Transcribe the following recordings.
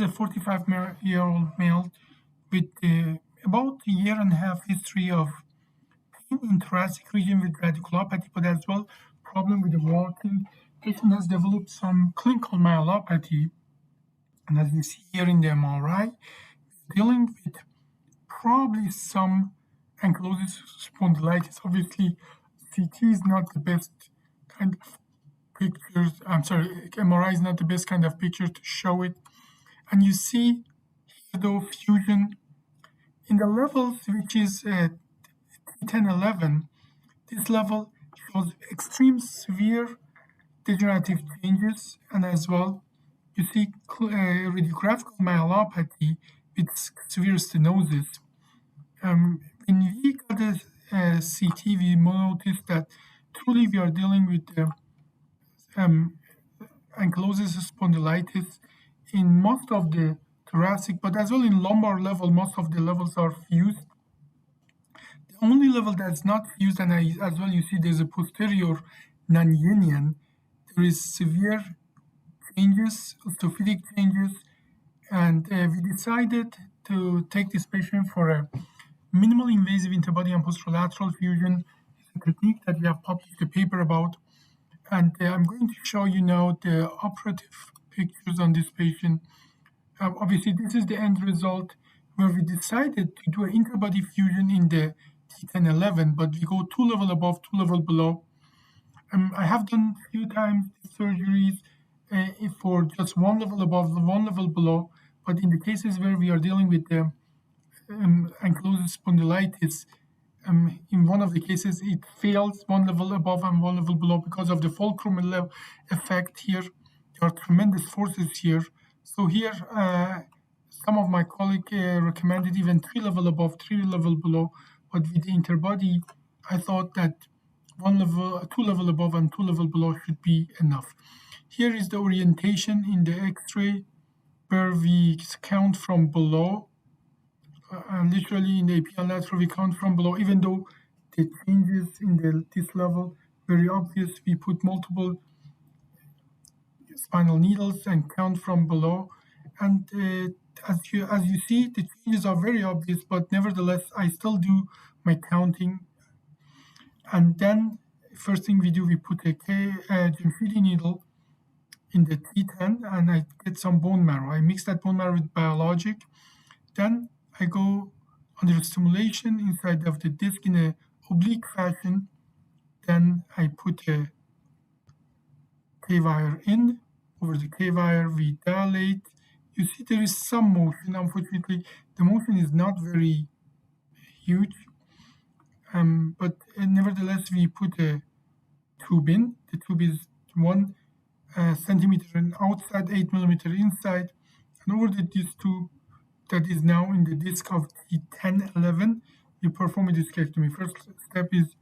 is a 45-year-old male with about a year and a half history of pain in thoracic region with radiculopathy, but as well problem with the walking. Patient has developed some clinical myelopathy, and as you see here in the MRI, dealing with probably some ankylosis spondylitis. Obviously, CT is not the best kind of pictures. I'm sorry, MRI is not the best kind of picture to show it. And you see here though fusion in the levels, which is T10, 11. This level shows extreme severe degenerative changes, and as well you see radiographical myelopathy with severe stenosis. When we got the CT, we noticed that truly we are dealing with ankylosis spondylitis in most of the thoracic, but as well in lumbar level, most of the levels are fused. The only level that's not fused, and as well you see there's a posterior non-union, there is severe changes, orthopedic changes, and we decided to take this patient for a minimal invasive interbody and posterolateral fusion. It's a technique that we have published a paper about, and I'm going to show you now the operative pictures on this patient. Obviously, this is the end result where we decided to do an interbody fusion in the T10, 11, but we go 2 level above, 2 level below. I have done a few times surgeries for just 1 level above, 1 level below, but in the cases where we are dealing with the ankylosing spondylitis, in one of the cases it fails 1 level above and 1 level below because of the fulcrum effect here. There are tremendous forces here. So here, some of my colleagues recommended even 3 level above, 3 level below, but with the interbody, I thought that 2 level above and 2 level below should be enough. Here is the orientation in the X-ray where we count from below. Literally in the AP lateral, we count from below, even though the changes in this level very obvious. We put multiple spinal needles and count from below, and as you see, the changes are very obvious, but nevertheless I still do my counting. And then first thing we do, we put a Gemfidi needle in the T10 and I get some bone marrow. I mix that bone marrow with biologic. Then I go under stimulation inside of the disc in a oblique fashion. Then I put a K-wire in. Over the K-wire, we dilate. You see there is some motion. Unfortunately, the motion is not very huge. But nevertheless, we put a tube in. The tube is 1 centimeter and outside, 8 millimeter inside. And over this tube that is now in the disc of T10, 11, we perform a discectomy. First step is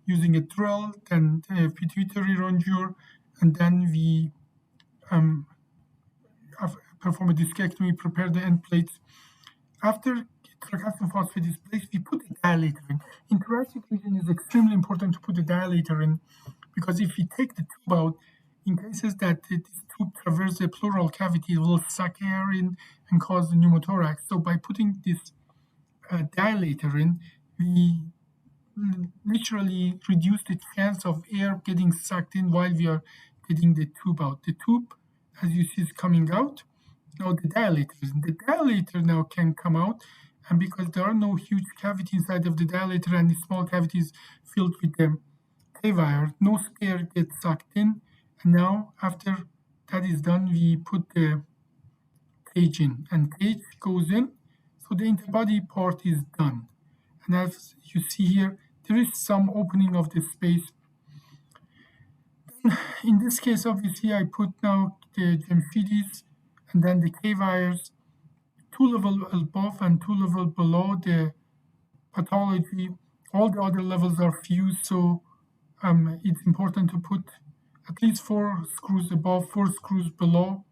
using a drill, then a pituitary rongeur, and then we perform a discectomy, prepare the end plates. After tricalcium phosphate is placed, we put a dilator in. In thoracic region, it's extremely important to put a dilator in because if we take the tube out, in cases that this tube traverses the pleural cavity, it will suck air in and cause the pneumothorax. So by putting this dilator in, we literally reduce the chance of air getting sucked in while we are getting the tube out. The tube, as you see, is coming out. Now the dilator now can come out, and because there are no huge cavities inside of the dilator and the small cavities filled with the K-wire, no air gets sucked in. And now after that is done, we put the cage in, and cage goes in, so the interbody part is done. And as you see here, there is some opening of the space. In this case, obviously, I put now the Gemfidis and then the K-wires, 2 level above and 2 level below the pathology. All the other levels are fused, so it's important to put at least 4 screws above, 4 screws below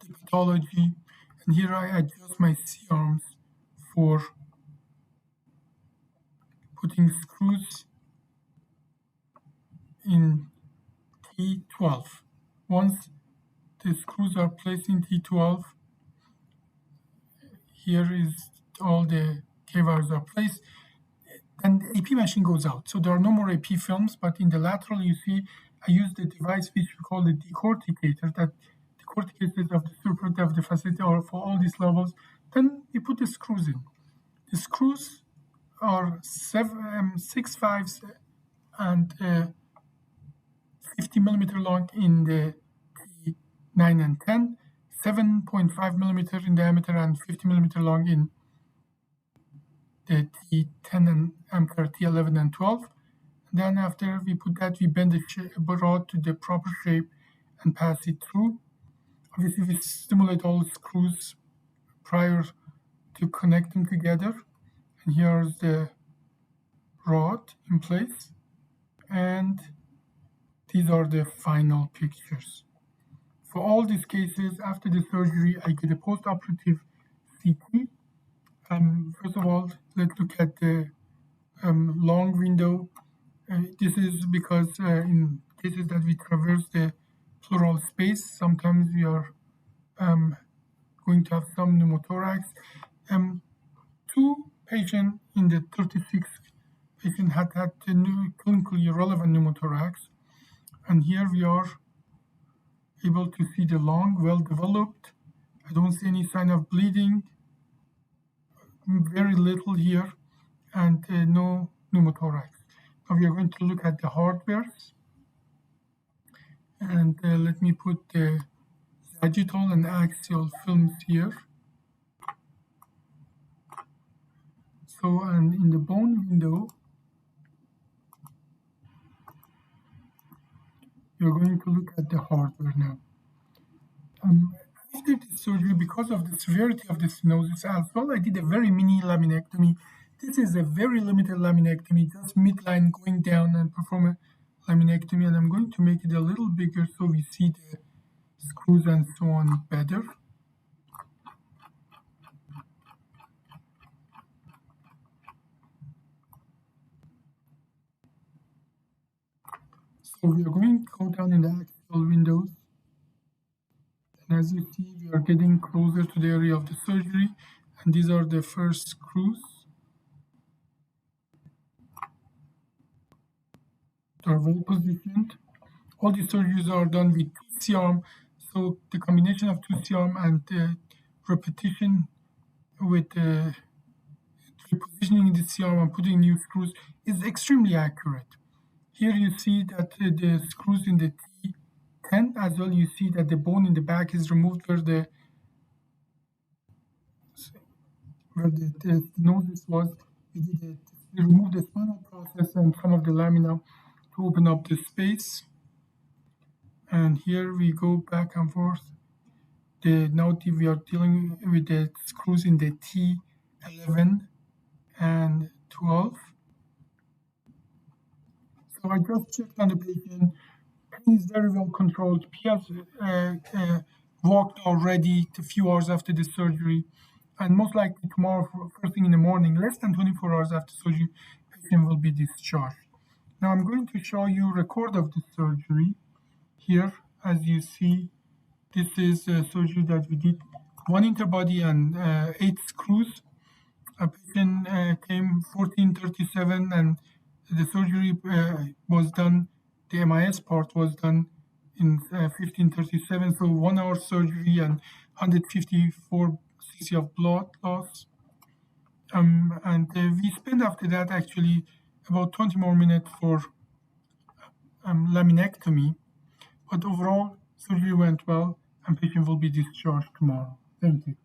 the pathology. And here I adjust my C-arms for putting screws in T12. Once the screws are placed in T12, here is all the K-wires are placed, and the AP machine goes out. So there are no more AP films, but in the lateral, you see, I use the device which we call the decorticator, that decorticates of the throughput of the facility or for all these levels. Then we put the screws in. The screws are 6/5 and 50 millimeter long in the T9 and 10, 7.5 millimeter in diameter and 50 millimeter long in the T10 and T11 and 12. And then after we put that, we bend the rod to the proper shape and pass it through. Obviously, we stimulate all screws prior to connect them together. And here's the rod in place. And these are the final pictures. For all these cases, after the surgery, I get a post-operative CT. First of all, let's look at the long window. This is because in cases that we traverse the pleural space, sometimes we are going to have some pneumothorax. Two patients in the 36 patient had the clinically relevant pneumothorax, and here we are able to see the lung well developed. I don't see any sign of bleeding, very little here, and no pneumothorax. Now we are going to look at the hardwares, and let me put the sagittal and axial films here. So, and in the bone window, we're going to look at the hardware now. After the surgery, because of the severity of the stenosis as well, I did a very mini laminectomy. This is a very limited laminectomy, just midline going down and perform a laminectomy, and I'm going to make it a little bigger so we see the screws and so on better. So we are going to go down in the axial windows. And as you see, we are getting closer to the area of the surgery. And these are the first screws. They are well positioned. All these surgeries are done with 2 C-arm. So the combination of 2 C-arm and repetition with repositioning the C-arm and putting new screws is extremely accurate. Here you see that the screws in the T10 as well, you see that the bone in the back is removed where the stenosis was. We removed the spinal process and some of the lamina to open up the space. And here we go back and forth. Now we are dealing with the screws in the T11 and 12. So I just checked on the patient. Pain is very well controlled. He has walked already a few hours after the surgery, and most likely tomorrow, first thing in the morning, less than 24 hours after surgery, patient will be discharged. Now I'm going to show you a record of the surgery. Here, as you see, this is a surgery that we did, 1 interbody and 8 screws. A patient came 14:37 and the surgery was done, the MIS part was done in 15:37, so 1 hour surgery and 154 cc of blood loss. And we spent after that actually about 20 more minutes for laminectomy. But overall, surgery went well and patient will be discharged tomorrow. Thank you.